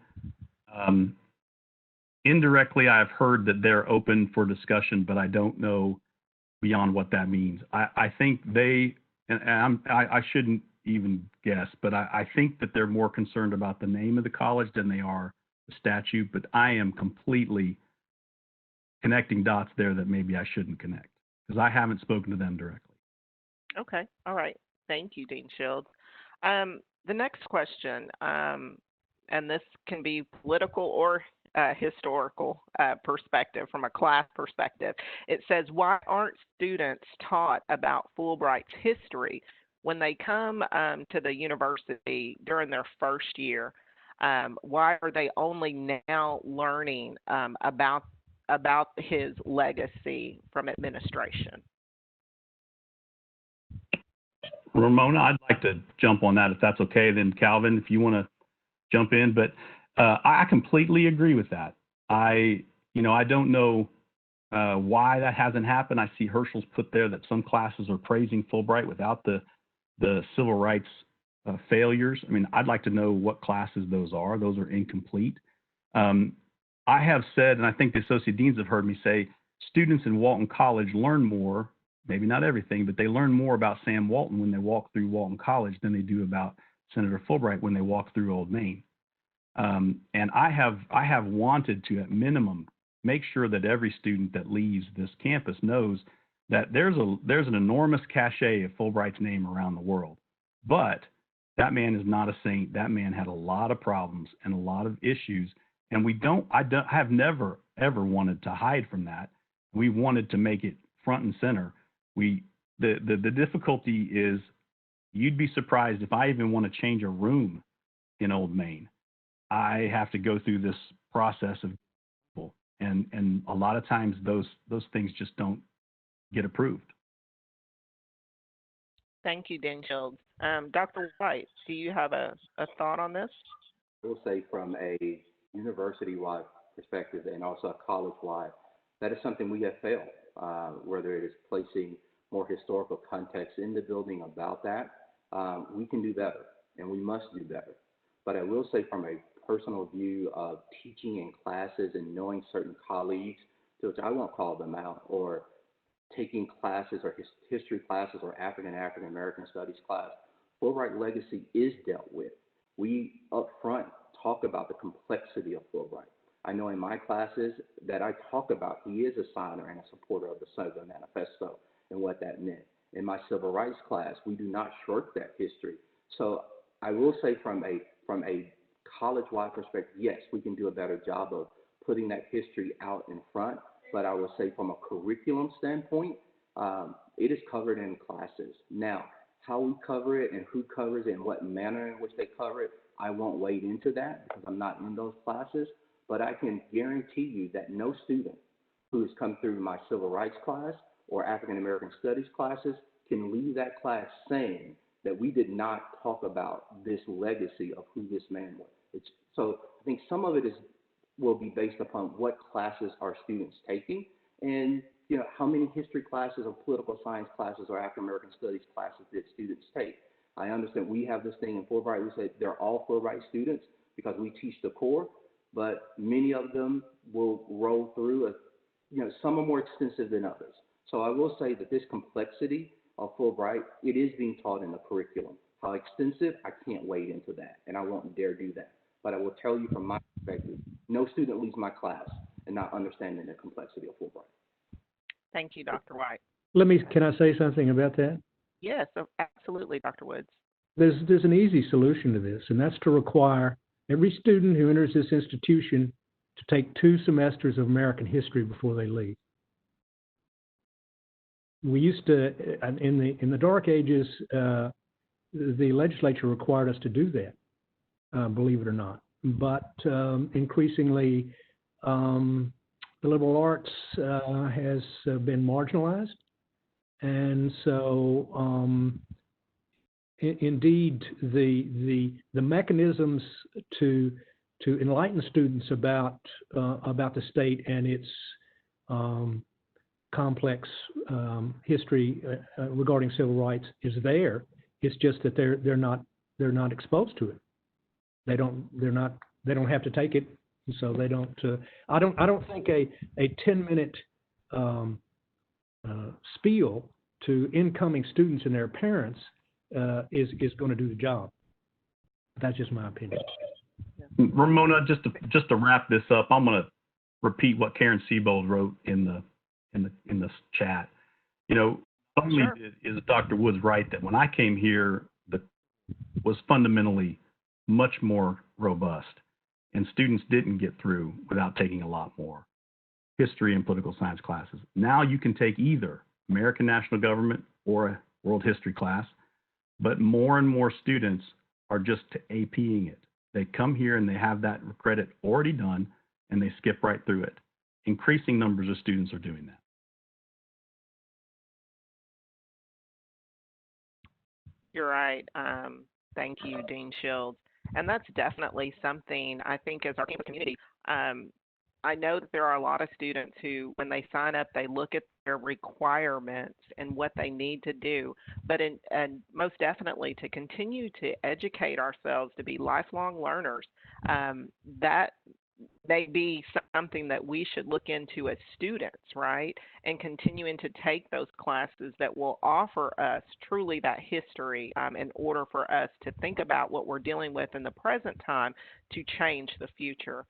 Indirectly, I've heard that they're open for discussion, but I don't know beyond what that means. I think I shouldn't even guess, but I think that they're more concerned about the name of the college than they are the statute, but I am completely connecting dots there that maybe I shouldn't connect because I haven't spoken to them directly. Okay. All right. Thank you, Dean Shields. The next question, and this can be political or historical perspective, from a class perspective. It says, why aren't students taught about Fulbright's history when they come to the university during their first year? Why are they only now learning about his legacy from administration? Romona, I'd like to jump on that if that's okay. Then Calvin, if you want to jump in, but I completely agree with that. I don't know why that hasn't happened. I see Herschel's put there that some classes are praising Fulbright without the civil rights failures. I mean, I'd like to know what classes those are. Those are incomplete. I have said, and I think the associate deans have heard me say, students in Walton College learn more, maybe not everything, but they learn more about Sam Walton when they walk through Walton College than they do about Senator Fulbright when they walk through Old Main. And I have wanted to, at minimum, make sure that every student that leaves this campus knows that there's an enormous cachet of Fulbright's name around the world. But that man is not a saint. That man had a lot of problems and a lot of issues. And I have never, ever wanted to hide from that. We wanted to make it front and center. The difficulty is, you'd be surprised if I even want to change a room in Old Main. I have to go through this process of people, and a lot of times those things just don't get approved. Thank you, Dean Shields. Dr. White, do you have a thought on this? I will say from a university-wide perspective and also a college-wide, that is something we have failed, whether it is placing more historical context in the building about that. We can do better, and we must do better. But I will say from a personal view of teaching in classes and knowing certain colleagues, to which I won't call them out, or taking classes or history classes or African American studies class, Fulbright legacy is dealt with. We up front talk about the complexity of Fulbright. I know in my classes that I talk about, he is a signer and a supporter of the Southern Manifesto and what that meant. In my civil rights class, we do not shirk that history. So I will say from a college-wide perspective, yes, we can do a better job of putting that history out in front. But I will say from a curriculum standpoint, it is covered in classes. Now, how we cover it and who covers it and what manner in which they cover it, I won't wade into that because I'm not in those classes. But I can guarantee you that no student who has come through my civil rights class or African American studies classes can leave that class saying that we did not talk about this legacy of who this man was. So I think some of it will be based upon what classes are students taking, and how many history classes or political science classes or African American studies classes did students take. I understand we have this thing in Fulbright. We say they're all Fulbright students because we teach the core, but many of them will roll through. Some are more extensive than others. So I will say that this complexity of Fulbright, it is being taught in the curriculum. How extensive, I can't wade into that, and I won't dare do that. But I will tell you from my perspective, no student leaves my class and not understanding the complexity of Fulbright. Thank you, Dr. White. Can I say something about that? Yes, absolutely, Dr. Woods. There's an easy solution to this, and that's to require every student who enters this institution to take 2 semesters of American history before they leave. We used to, in the dark ages, the legislature required us to do that, believe it or not. But increasingly, the liberal arts has been marginalized, and so indeed the mechanisms to enlighten students about the state and its complex history regarding civil rights is there. It's just that they're not exposed to it. They don't have to take it, and so they don't. I don't think a 10-minute spiel to incoming students and their parents is going to do the job. That's just my opinion. Romona, just to wrap this up, I'm going to repeat what Karen Siebold wrote in the chat. Not only is Dr. Woods right that when I came here, was fundamentally much more robust, and students didn't get through without taking a lot more history and political science classes. Now you can take either American national government or a world history class, but more and more students are just APing it. They come here and they have that credit already done, and they skip right through it. Increasing numbers of students are doing that. You're right. Thank you, Dean Shields. And that's definitely something I think as our campus community, I know that there are a lot of students who, when they sign up, they look at their requirements and what they need to do. But and most definitely to continue to educate ourselves, to be lifelong learners, that may be something that we should look into as students, right? And continuing to take those classes that will offer us truly that history in order for us to think about what we're dealing with in the present time to change the future.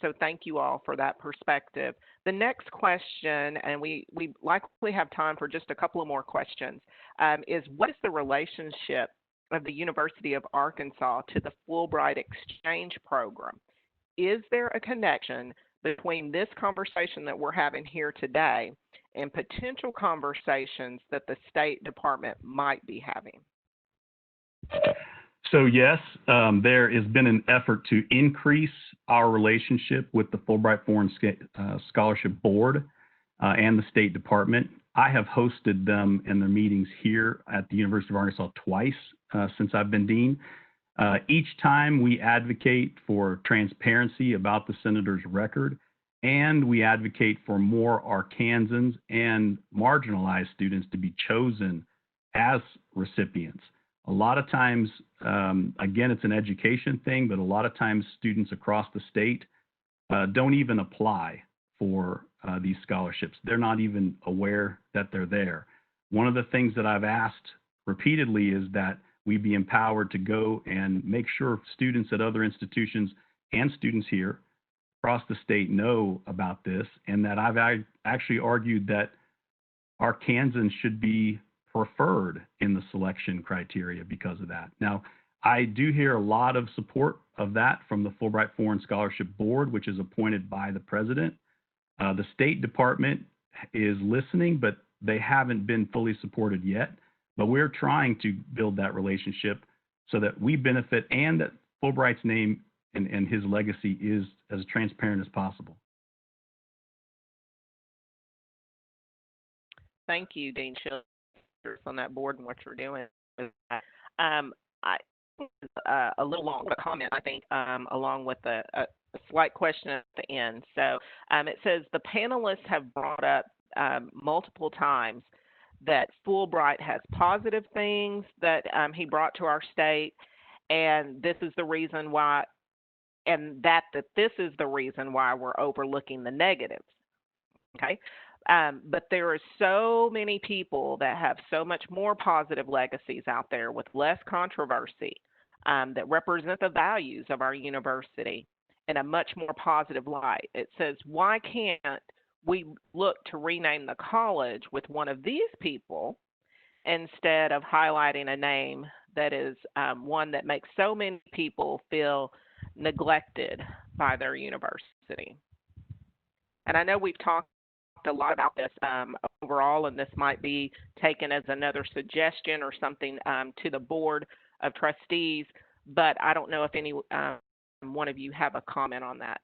So thank you all for that perspective. The next question, and we likely have time for just a couple of more questions, is what is the relationship of the University of Arkansas to the Fulbright Exchange Program? Is there a connection between this conversation that we're having here today and potential conversations that the State Department might be having? So yes, there has been an effort to increase our relationship with the Fulbright Foreign Scholarship Board and the State Department. I have hosted them in their meetings here at the University of Arkansas twice since I've been dean. Each time we advocate for transparency about the senator's record, and we advocate for more Arkansans and marginalized students to be chosen as recipients. A lot of times, again, it's an education thing, but a lot of times students across the state don't even apply for these scholarships. They're not even aware that they're there. One of the things that I've asked repeatedly is that we be empowered to go and make sure students at other institutions and students here across the state know about this, and that I've actually argued that Arkansans should be preferred in the selection criteria because of that. Now, I do hear a lot of support of that from the Fulbright Foreign Scholarship Board, which is appointed by the president. The State Department is listening, but they haven't been fully supported yet. But we're trying to build that relationship so that we benefit and that Fulbright's name and his legacy is as transparent as possible. Thank you, Dean Shields, on that board and what you're doing. I a little long comment, I think, along with a slight question at the end. So it says the panelists have brought up multiple times that Fulbright has positive things that he brought to our state, and this is the reason why, and that this is the reason why we're overlooking the negatives. Okay, but there are so many people that have so much more positive legacies out there with less controversy that represent the values of our university in a much more positive light. It says, why can't we look to rename the college with one of these people instead of highlighting a name that is one that makes so many people feel neglected by their university? And I know we've talked a lot about this overall, and this might be taken as another suggestion or something to the Board of Trustees, but I don't know if any one of you have a comment on that.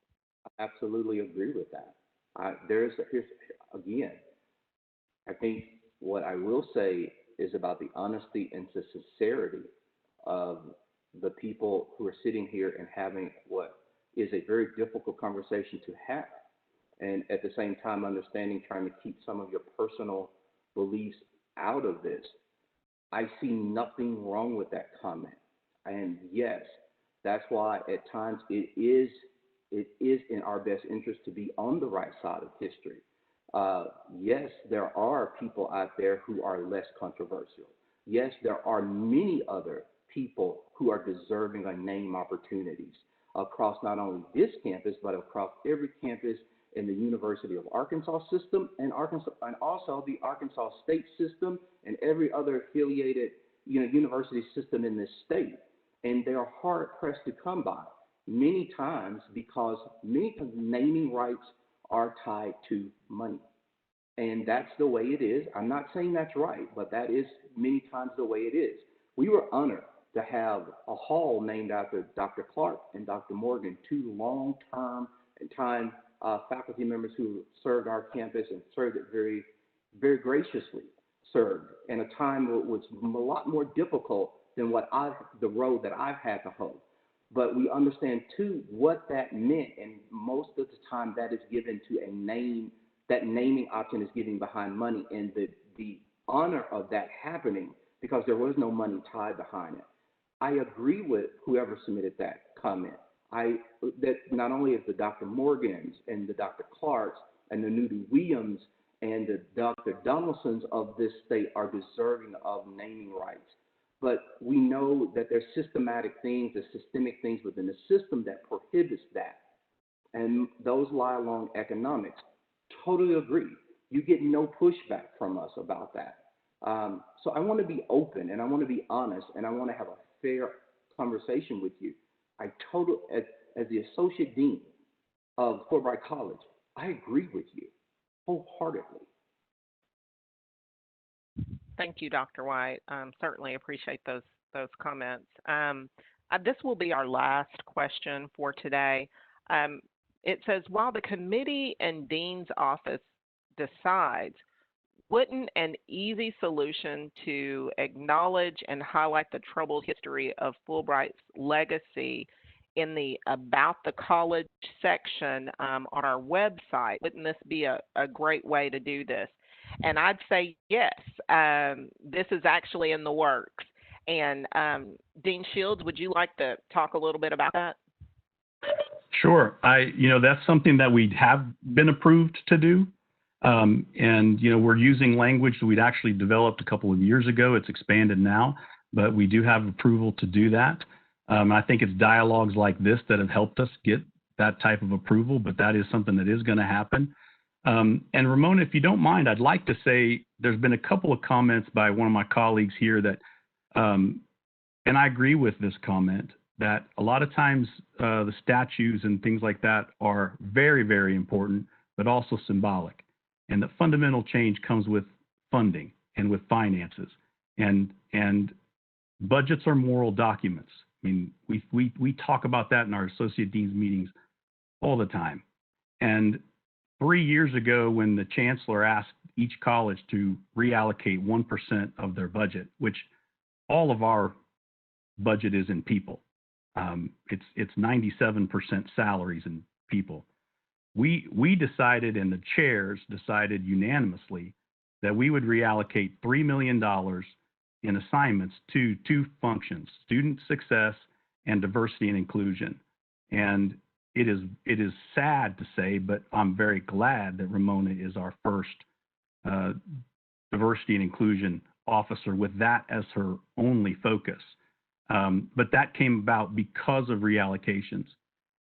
I absolutely agree with that. Here's again, I think what I will say is about the honesty and the sincerity of the people who are sitting here and having what is a very difficult conversation to have. And at the same time, understanding, trying to keep some of your personal beliefs out of this. I see nothing wrong with that comment. And yes, that's why at times it is in our best interest to be on the right side of history. Yes, there are people out there who are less controversial. Yes, there are many other people who are deserving of name opportunities across not only this campus, but across every campus in the University of Arkansas system and also the Arkansas state system and every other affiliated university system in this state. And they are hard pressed to come by many times because many naming rights are tied to money. And that's the way it is. I'm not saying that's right, but that is many times the way it is. We were honored to have a hall named after Dr. Clark and Dr. Morgan, two long-term and time faculty members who served our campus and served it very, very graciously served in a time that was a lot more difficult than the road that I've had to hoe. But we understand too what that meant, and most of the time that is given to a name. That naming option is given behind money, and the honor of that happening because there was no money tied behind it. I agree with whoever submitted that comment. That not only is the Dr. Morgans and the Dr. Clarks and the Nudie Williams and the Dr. Donaldsons of this state are deserving of naming rights. But we know that there's systematic things, there's systemic things within the system that prohibits that. And those lie along economics. Totally agree. You get no pushback from us about that. So I want to be open and I want to be honest and I want to have a fair conversation with you. As the associate dean of Fulbright College, I agree with you wholeheartedly. Thank you, Dr. White. Certainly appreciate those comments. This will be our last question for today. It says, while the committee and dean's office decides, wouldn't an easy solution to acknowledge and highlight the troubled history of Fulbright's legacy in the About the College section on our website, wouldn't this be a great way to do this? And I'd say yes. This is actually in the works. And Dean Shields, would you like to talk a little bit about that? Sure. That's something that we have been approved to do. And we're using language that we'd actually developed a couple of years ago. It's expanded now, but we do have approval to do that. I think it's dialogues like this that have helped us get that type of approval, but that is something that is going to happen. And Romona, if you don't mind, I'd like to say there's been a couple of comments by one of my colleagues here that, and I agree with this comment, that a lot of times the statues and things like that are very, very important, but also symbolic. And the fundamental change comes with funding and with finances. And budgets are moral documents. I mean, we talk about that in our associate dean's meetings all the time. And 3 years ago, when the chancellor asked each college to reallocate 1% of their budget, which all of our budget is in people. It's 97% salaries and people. We decided, and the chairs decided unanimously, that we would reallocate $3 million in assignments to two functions: student success and diversity and inclusion. And it is sad to say, but I'm very glad that Romona is our first diversity and inclusion officer with that as her only focus. But that came about because of reallocations.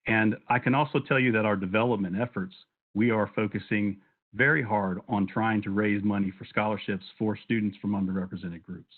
And I can also tell you that our development efforts, we are focusing very hard on trying to raise money for scholarships for students from underrepresented groups.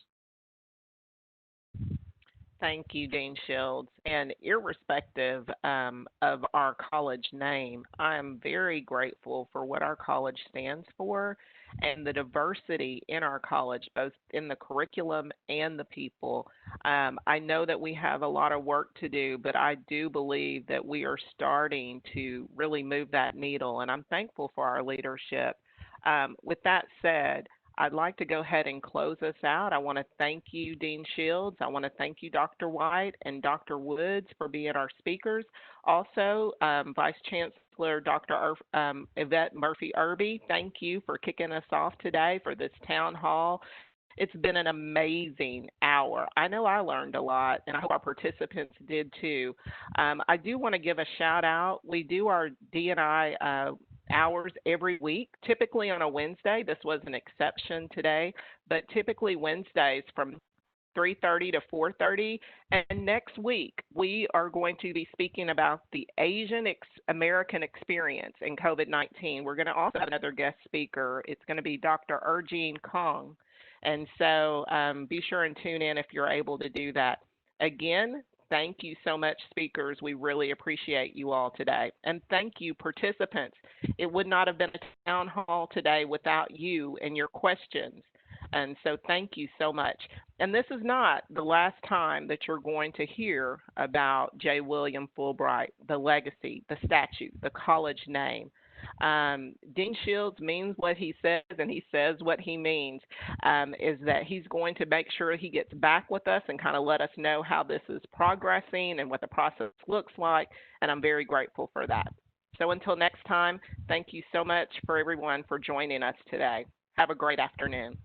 Thank you, Dean Shields. And irrespective of our college name, I am very grateful for what our college stands for and the diversity in our college, both in the curriculum and the people. I know that we have a lot of work to do, but I do believe that we are starting to really move that needle, and I'm thankful for our leadership. With that said, I'd like to go ahead and close us out. I want to thank you, Dean Shields. I want to thank you, Dr. White and Dr. Woods, for being our speakers. Also, Vice Chancellor Dr. Yvette Murphy-Irby, thank you for kicking us off today for this town hall. It's been an amazing hour. I know I learned a lot, and I hope our participants did too. I do want to give a shout out. We do our D&I hours every week, typically on a Wednesday. This was an exception today, but typically Wednesdays from 3:30 to 4:30. And next week, we are going to be speaking about the Asian American experience in COVID-19. We're going to also have another guest speaker. It's going to be Dr. Erjeen Kong. And so be sure and tune in if you're able to do that. Again, thank you so much, speakers. We really appreciate you all today. And thank you, participants. It would not have been a town hall today without you and your questions. And so thank you so much. And this is not the last time that you're going to hear about J. William Fulbright, the legacy, the statute, the college name. Dean Shields means what he says, and he says what he means, is that he's going to make sure he gets back with us and kind of let us know how this is progressing and what the process looks like, and I'm very grateful for that. So until next time, thank you so much for everyone for joining us today. Have a great afternoon.